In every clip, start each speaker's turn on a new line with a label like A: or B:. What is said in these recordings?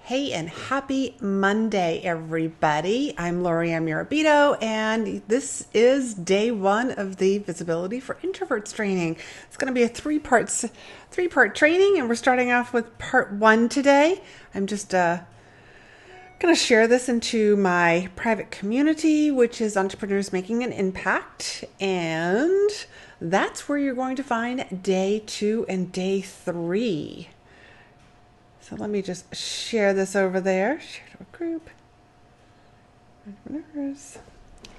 A: Hey, and happy Monday, everybody. I'm Laurie-Ann, and this is day one of the Visibility for Introverts training. It's going to be a three-part training, and we're starting off with part one today. I'm just going to share this into my private community, which is Entrepreneurs Making an Impact, and that's where you're going to find day two and day three. So let me just share this over there. Share to a group. Entrepreneurs.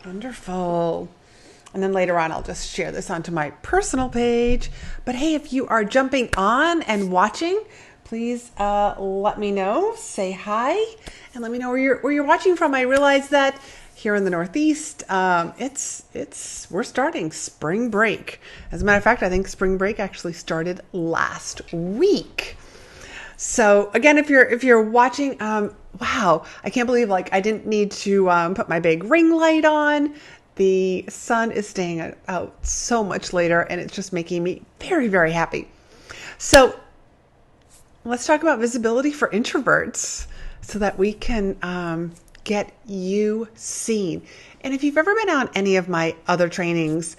A: Wonderful. And then later on, I'll just share this onto my personal page. But hey, if you are jumping on and watching, please let me know. Say hi and let me know where you're watching from. I realize that here in the Northeast, we're starting spring break. As a matter of fact, I think spring break actually started last week. So again, if you're watching, wow, I can't believe I didn't need to put my big ring light on. The sun is staying out so much later, and it's just making me very, very happy. So let's talk about visibility for introverts so that we can get you seen. And if you've ever been on any of my other trainings,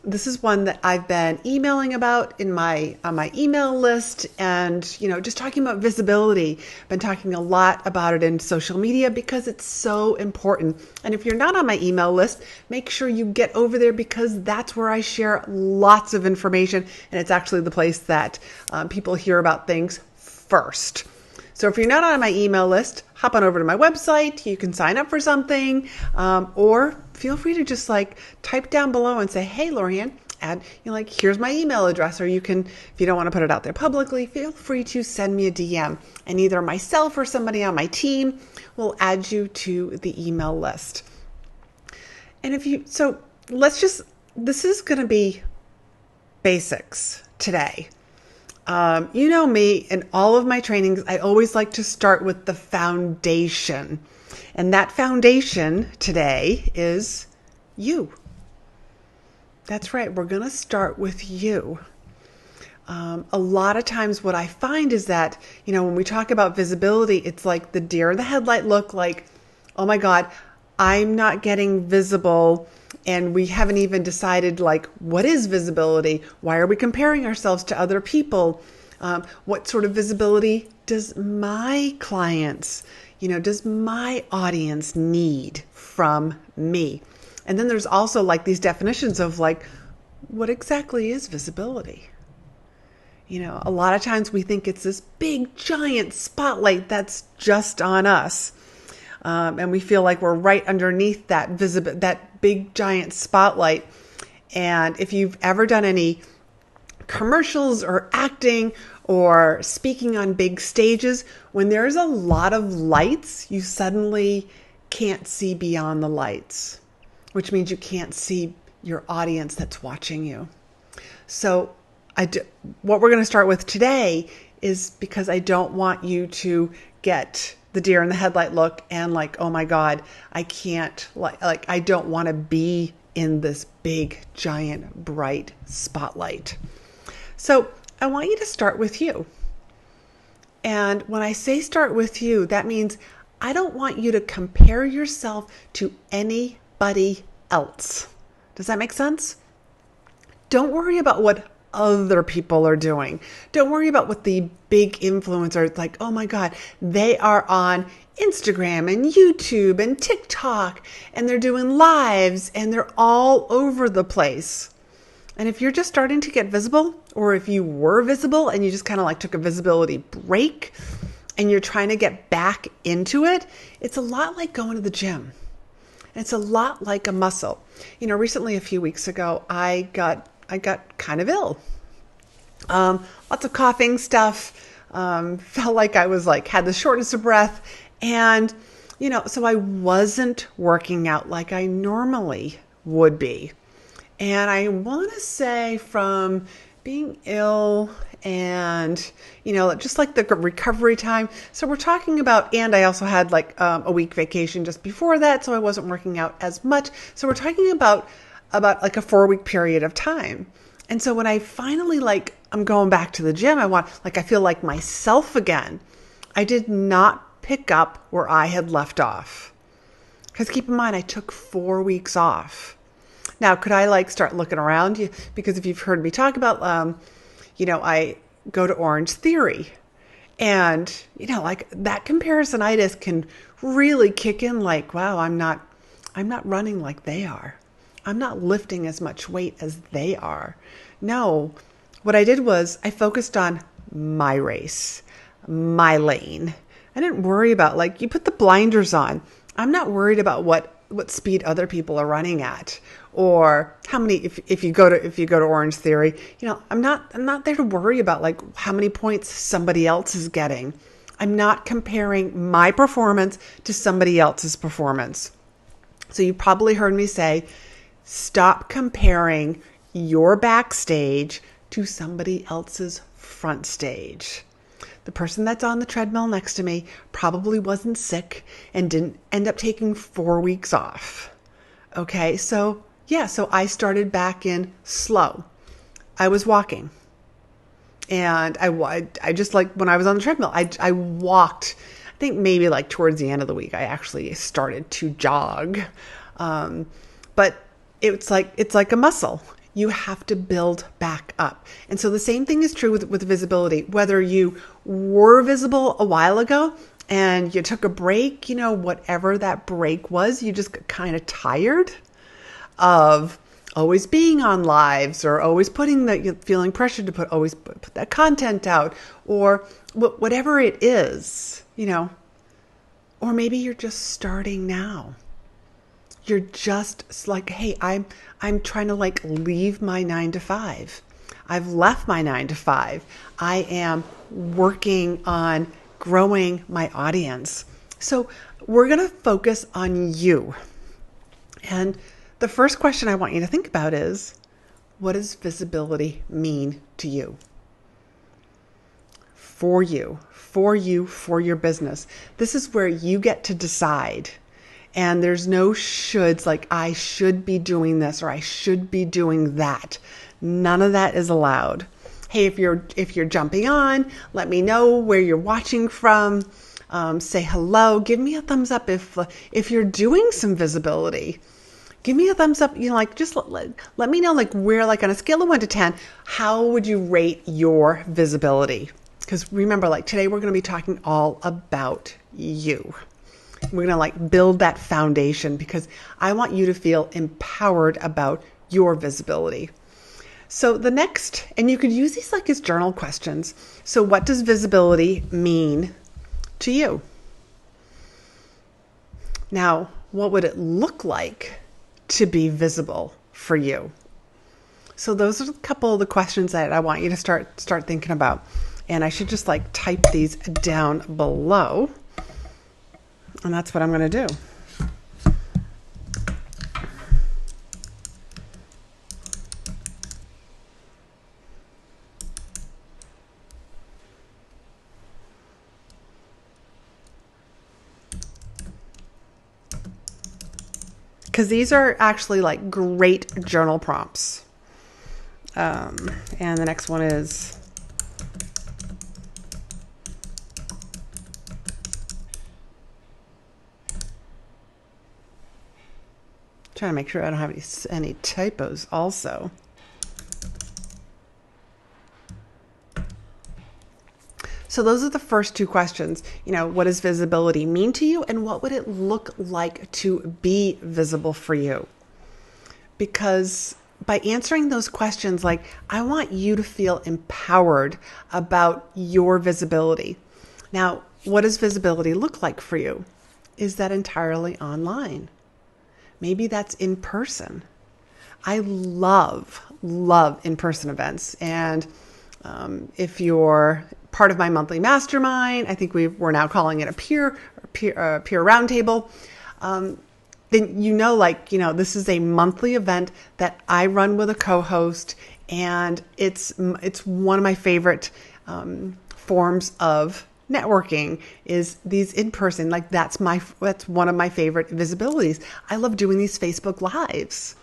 A: this is one that I've been emailing about on my email list, and just talking about visibility. Been talking a lot about it in social media because it's so important. And if you're not on my email list, make sure you get over there, because that's where I share lots of information, and it's actually the place that people hear about things first. So if you're not on my email list, hop on over to my website. You can sign up for something, or feel free to just type down below and say, hey, Laurie-Ann, add, here's my email address. Or you can, if you don't want to put it out there publicly, feel free to send me a DM, and either myself or somebody on my team will add you to the email list. And this is going to be basics today. You know me, in all of my trainings, I always like to start with the foundation. And that foundation today is you. That's right. We're going to start with you. A lot of times what I find is that, when we talk about visibility, it's like the deer in the headlight look, oh my God, I'm not getting visible. And we haven't even decided what is visibility? Why are we comparing ourselves to other people? What sort of visibility does my clients, does my audience need from me? And then there's also these definitions of what exactly is visibility? A lot of times we think it's this big giant spotlight that's just on us. And we feel like we're right underneath that big giant spotlight. And if you've ever done any commercials or acting or speaking on big stages, when there's a lot of lights, you suddenly can't see beyond the lights, which means you can't see your audience that's watching you. So what we're going to start with today is, because I don't want you to get the deer in the headlight look and oh my God, I can't, I don't want to be in this big, giant, bright spotlight. So I want you to start with you. And when I say start with you, that means I don't want you to compare yourself to anybody else. Does that make sense? Don't worry about what other people are doing. Don't worry about what the big influencers, oh my God, they are on Instagram and YouTube and TikTok, and they're doing lives, and they're all over the place. And if you're just starting to get visible, or if you were visible and you just kind of took a visibility break and you're trying to get back into it, it's a lot like going to the gym. It's a lot like a muscle. Recently, a few weeks ago, I got kind of ill. Lots of coughing stuff. Felt like I was had the shortness of breath. And, so I wasn't working out like I normally would be. And I want to say, from being ill and, just the recovery time. So we're talking about, and I also had a week vacation just before that, so I wasn't working out as much. So we're talking about a 4-week period of time. And so when I finally I'm going back to the gym, I feel like myself again. I did not pick up where I had left off. Because keep in mind, I took 4 weeks off. Now, could I start looking around? Because if you've heard me talk about, I go to Orange Theory. And, that comparisonitis can really kick in wow, I'm not running like they are. I'm not lifting as much weight as they are. No, what I did was I focused on my race, my lane. I didn't worry about you put the blinders on. I'm not worried about what speed other people are running at, or how many. If you go to Orange Theory, I'm not there to worry about how many points somebody else is getting. I'm not comparing my performance to somebody else's performance. So you probably heard me say, stop comparing your backstage to somebody else's front stage. The person that's on the treadmill next to me probably wasn't sick and didn't end up taking 4 weeks off. Okay, so I started back in slow. I was walking. And I just when I was on the treadmill, I walked. I think maybe towards the end of the week, I actually started to jog. But it's like a muscle. You have to build back up. And so the same thing is true with visibility. Whether you were visible a while ago and you took a break, whatever that break was, you just got kind of tired of always being on lives, or always feeling pressured to always put that content out, or whatever it is, or maybe you're just starting now. You're just hey, I'm trying to leave my 9 to 5. I've left my 9 to 5. I am working on growing my audience. So we're going to focus on you. And the first question I want you to think about is, what does visibility mean to you? For you, for your business. This is where you get to decide. And there's no shoulds, I should be doing this or I should be doing that. None of that is allowed. Hey, if you're jumping on, let me know where you're watching from. Say hello. Give me a thumbs up if you're doing some visibility. Give me a thumbs up. Just let me know where on a scale of 1 to 10, how would you rate your visibility? Because remember, today we're going to be talking all about you. We're going to build that foundation, because I want you to feel empowered about your visibility. So the next, and you could use these as journal questions. So what does visibility mean to you? Now, what would it look like to be visible for you? So those are a couple of the questions that I want you to start thinking about. And I should just type these down below. And that's what I'm going to do. Because these are actually great journal prompts. And the next one is, trying to make sure I don't have any typos also. So those are the first two questions. What does visibility mean to you, and what would it look like to be visible for you? Because by answering those questions, I want you to feel empowered about your visibility. Now, what does visibility look like for you? Is that entirely online? Maybe that's in person. I love in-person events. And if you're part of my monthly mastermind, I think we're now calling it a peer roundtable. Then this is a monthly event that I run with a co-host, and it's one of my favorite forms of networking is these in person. That's one of my favorite visibilities. I love doing these Facebook Lives.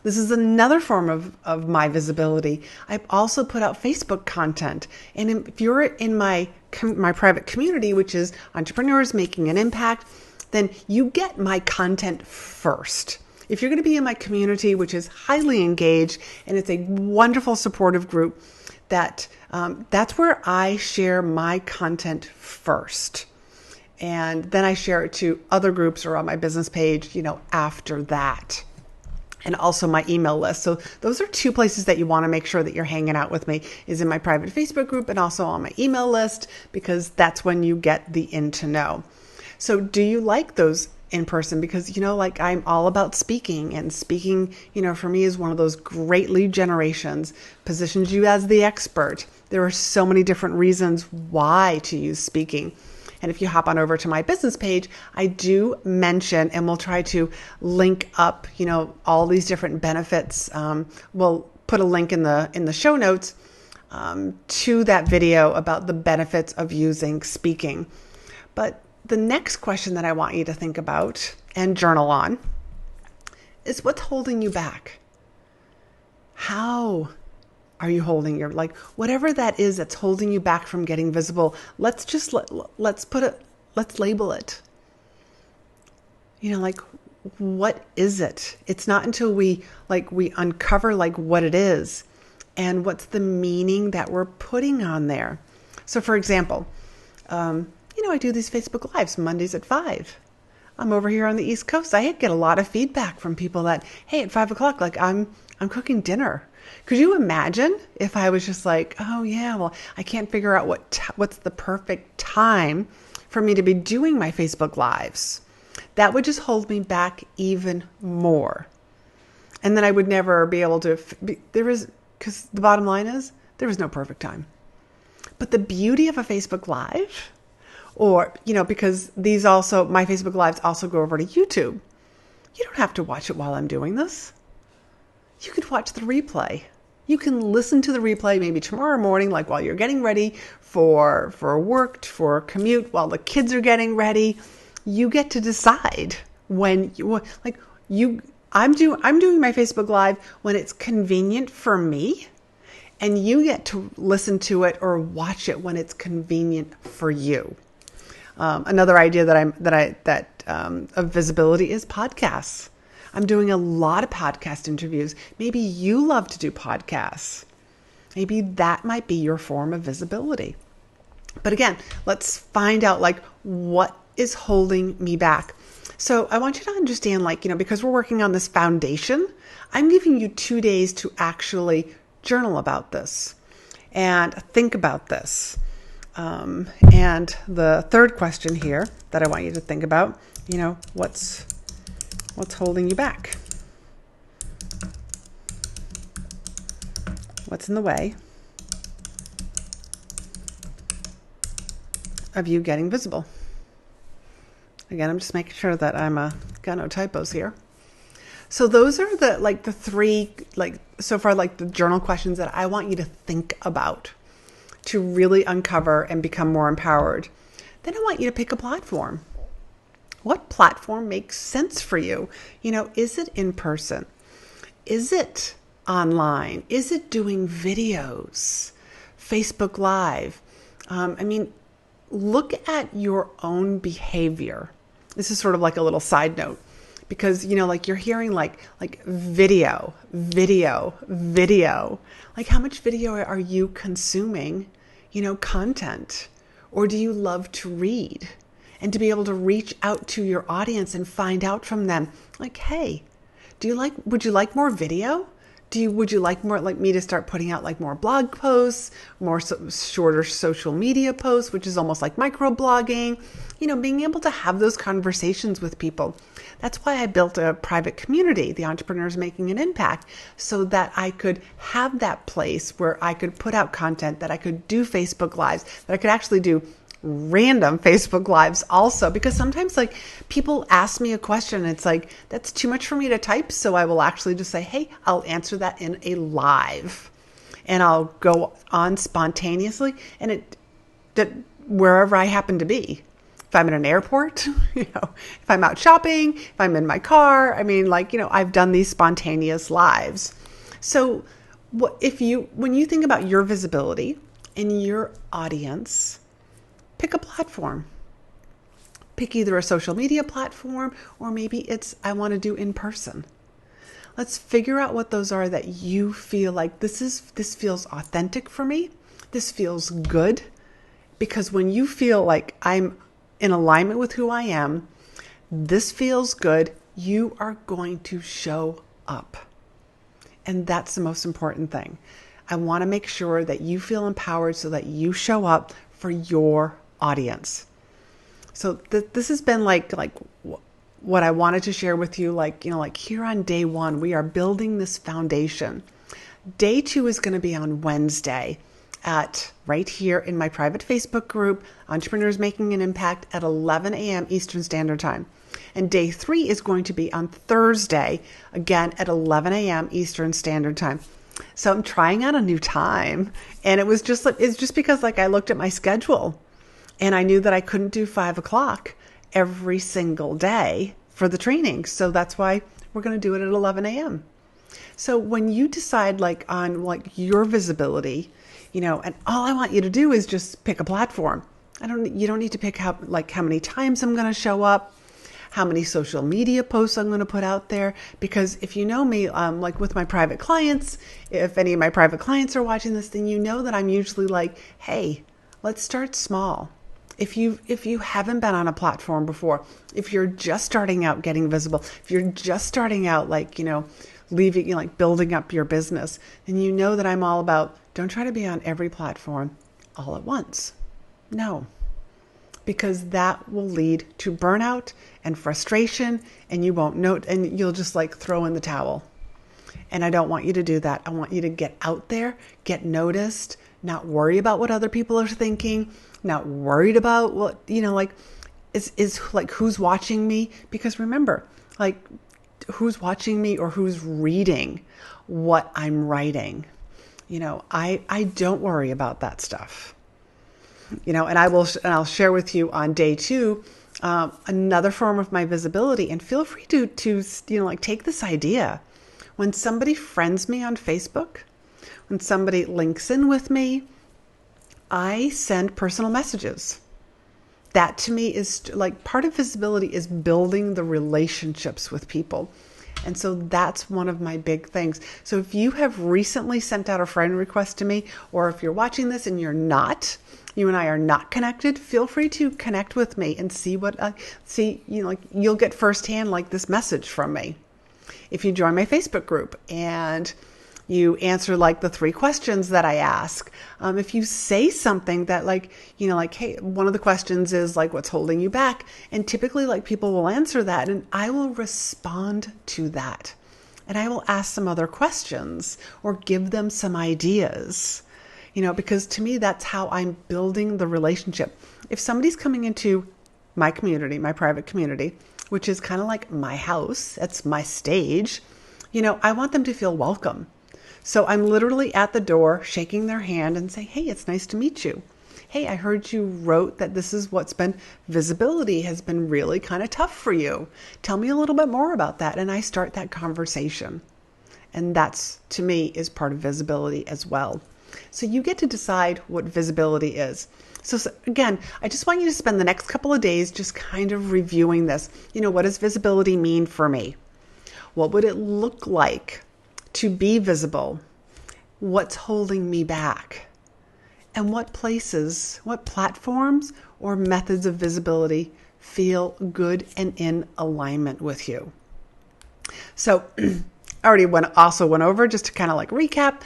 A: This is another form of my visibility. I also put out Facebook content. And if you're in my private community, which is Entrepreneurs Making an Impact, then you get my content first. If you're going to be in my community, which is highly engaged, and it's a wonderful supportive group, that's where I share my content first. And then I share it to other groups or on my business page, after that. And also my email list. So those are two places that you want to make sure that you're hanging out with me, is in my private Facebook group and also on my email list, because that's when you get the in to know. So do you like those in person? Because, I'm all about speaking, and speaking, for me is one of those great lead generations, positions you as the expert. There are so many different reasons why to use speaking. And if you hop on over to my business page, I do mention, and we'll try to link up, all these different benefits. We'll put a link in the show notes to that video about the benefits of using speaking. But the next question that I want you to think about and journal on is, what's holding you back? How are you holding whatever that is that's holding you back from getting visible? Let's label it. What is it? It's not until we uncover what it is and what's the meaning that we're putting on there. So for example, I do these Facebook Lives Mondays at 5. I'm over here on the East Coast. I get a lot of feedback from people that, hey, at 5 o'clock, I'm cooking dinner. Could you imagine if I was just oh yeah, well, I can't figure out what's the perfect time for me to be doing my Facebook Lives? That would just hold me back even more. And then I would never be able to, because the bottom line is, there is no perfect time. But the beauty of a Facebook Live, or, because my Facebook Lives also go over to YouTube. You don't have to watch it while I'm doing this. You could watch the replay. You can listen to the replay maybe tomorrow morning, while you're getting ready for work, for a commute, while the kids are getting ready. You get to decide when I'm doing my Facebook Live when it's convenient for me, and you get to listen to it or watch it when it's convenient for you. Another idea of visibility is podcasts. I'm doing a lot of podcast interviews. Maybe you love to do podcasts. Maybe that might be your form of visibility. But again, let's find out what is holding me back. So I want you to understand, because we're working on this foundation, I'm giving you 2 days to actually journal about this and think about this. And the third question here that I want you to think about, what's holding you back? What's in the way of you getting visible? Again, I'm just making sure that got no typos here. So those are the three, so far, the journal questions that I want you to think about to really uncover and become more empowered. Then I want you to pick a platform. What platform makes sense for you? Is it in person? Is it online? Is it doing videos? Facebook Live? Look at your own behavior. This is sort of a little side note, because, you're hearing video. How much video are you consuming, content? Or do you love to read? And to be able to reach out to your audience and find out from them, hey, would you like more video? Would you like more, me to start putting out more blog posts, more shorter social media posts, which is almost like microblogging, being able to have those conversations with people. That's why I built a private community, the Entrepreneurs Making an Impact, so that I could have that place where I could put out content, that I could do Facebook Lives, that I could actually do random Facebook Lives also, because sometimes people ask me a question and it's that's too much for me to type. So I will actually just say, hey, I'll answer that in a live, and I'll go on spontaneously, and wherever I happen to be, if I'm in an airport, if I'm out shopping, if I'm in my car. I mean, I've done these spontaneous lives. So when you think about your visibility and your audience, pick a platform. Pick either a social media platform or maybe it's I want to do in person. Let's figure out what those are that you feel like this feels authentic for me. This feels good. Because when you feel like I'm in alignment with who I am, this feels good, you are going to show up. And that's the most important thing. I want to make sure that you feel empowered so that you show up for your audience. So this has been like what I wanted to share with you. Here on day 1, we are building this foundation. Day 2 is going to be on Wednesday at right here in my private Facebook group, Entrepreneurs Making an Impact, at 11 a.m. Eastern Standard Time. And day 3 is going to be on Thursday, again at 11 a.m. Eastern Standard Time. So I'm trying out a new time. And it's just because I looked at my schedule and I knew that I couldn't do 5 o'clock every single day for the training. So that's why we're going to do it at 11 a.m. So when you decide on your visibility, and all I want you to do is just pick a platform. You don't need to pick how many times I'm going to show up, how many social media posts I'm going to put out there. Because if you know me, with my private clients, if any of my private clients are watching this, then you know that I'm usually hey, let's start small. If you haven't been on a platform before, if you're just starting out getting visible, if you're just starting out building up your business, then you know that I'm all about don't try to be on every platform all at once. No, because that will lead to burnout and frustration, and you won't know, and you'll just throw in the towel. And I don't want you to do that. I want you to get out there, get noticed, not worry about what other people are thinking, not worried about what, who's watching me. Because remember, who's watching me or who's reading what I'm writing. I don't worry about that stuff. And I'll share with you on day 2 another form of my visibility. And feel free to take this idea. When somebody friends me on Facebook, when somebody links in with me, I send personal messages. That to me is part of visibility is building the relationships with people. And so that's one of my big things. So if you have recently sent out a friend request to me, or if you're watching this and you and I are not connected, feel free to connect with me and see you'll get firsthand this message from me. If you join my Facebook group and you answer the 3 questions that I ask. If you say something that hey, one of the questions is what's holding you back? And typically people will answer that and I will respond to that. And I will ask some other questions or give them some ideas, because to me, that's how I'm building the relationship. If somebody's coming into my community, my private community, which is kind of like my house, that's my stage, I want them to feel welcome. So I'm literally at the door shaking their hand and saying, hey, it's nice to meet you. Hey, I heard you wrote that this is what's been, visibility has been really kind of tough for you. Tell me a little bit more about that. And I start that conversation. And that's, to me, is part of visibility as well. So you get to decide what visibility is. So again, I just want you to spend the next couple of days just kind of reviewing this. What does visibility mean for me? What would it look like to be visible? What's holding me back? And what places, what platforms or methods of visibility feel good and in alignment with you? So I already went over, just to kind of recap,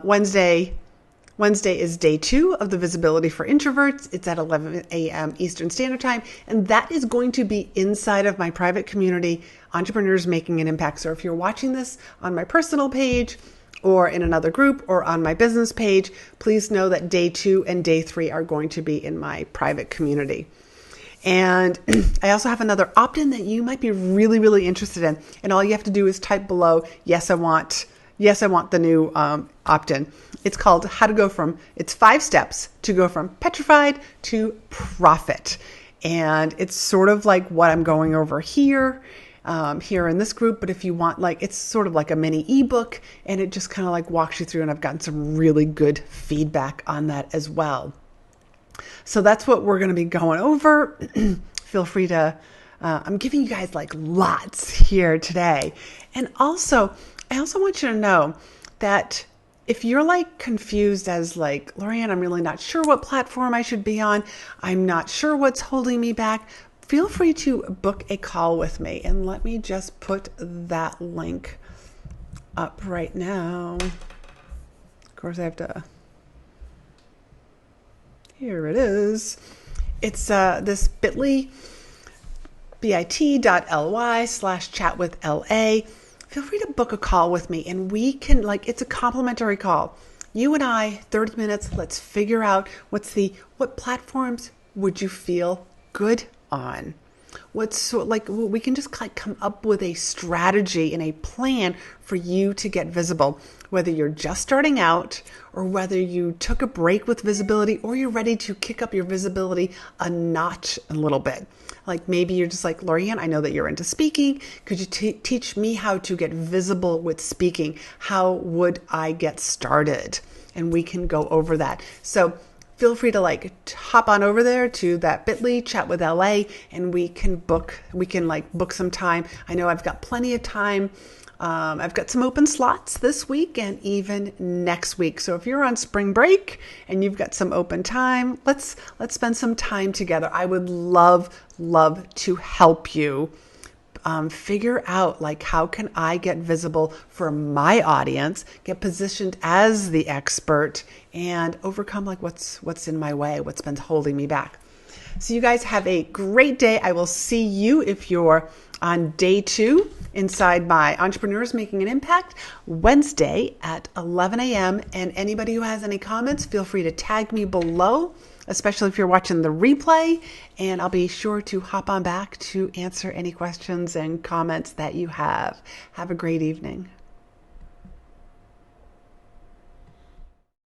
A: Wednesday is day 2 of the Visibility for Introverts. It's at 11 a.m. Eastern Standard Time. And that is going to be inside of my private community, Entrepreneurs Making an Impact. So if you're watching this on my personal page or in another group or on my business page, please know that day 2 and day 3 are going to be in my private community. And I also have another opt-in that you might be really, really interested in. And all you have to do is type below, yes, I want the new opt-in. It's called it's 5 steps to go from petrified to profit. And it's sort of like what I'm going over here, here in this group. But if you want, like, it's sort of like a mini ebook, and it just kind of like walks you through. And I've gotten some really good feedback on that as well. So that's what we're going to be going over. Feel free to, I'm giving you guys like lots here today. And also, I also want you to know that if you're like confused as like, Laurie-Ann, I'm really not sure what platform I should be on, I'm not sure what's holding me back, feel free to book a call with me. And let me just put that link up right now. Of course, I have to, here it is. It's this bit.ly/chatwithla. Feel free to book a call with me, and we can, like, it's a complimentary call. You and I, 30 minutes, let's figure out what platforms would you feel good on? We can just like come up with a strategy and a plan for you to get visible, whether you're just starting out or whether you took a break with visibility or you're ready to kick up your visibility a notch a little bit. Like maybe you're just like, Laurie-Ann, I know that you're into speaking. Could you teach me how to get visible with speaking? How would I get started? And we can go over that. So feel free to like hop on over there to that bit.ly chat with LA, and we can book some time. I know I've got plenty of time. I've got some open slots this week and even next week. So if you're on spring break and you've got some open time, let's spend some time together. I would love to help you figure out like how can I get visible for my audience, get positioned as the expert, and overcome like what's in my way, what's been holding me back. So you guys have a great day. I will see you if you're on day 2 inside my Entrepreneurs Making an Impact, Wednesday at 11 a.m. And anybody who has any comments, feel free to tag me below, especially if you're watching the replay, and I'll be sure to hop on back to answer any questions and comments that you have. Have a great evening.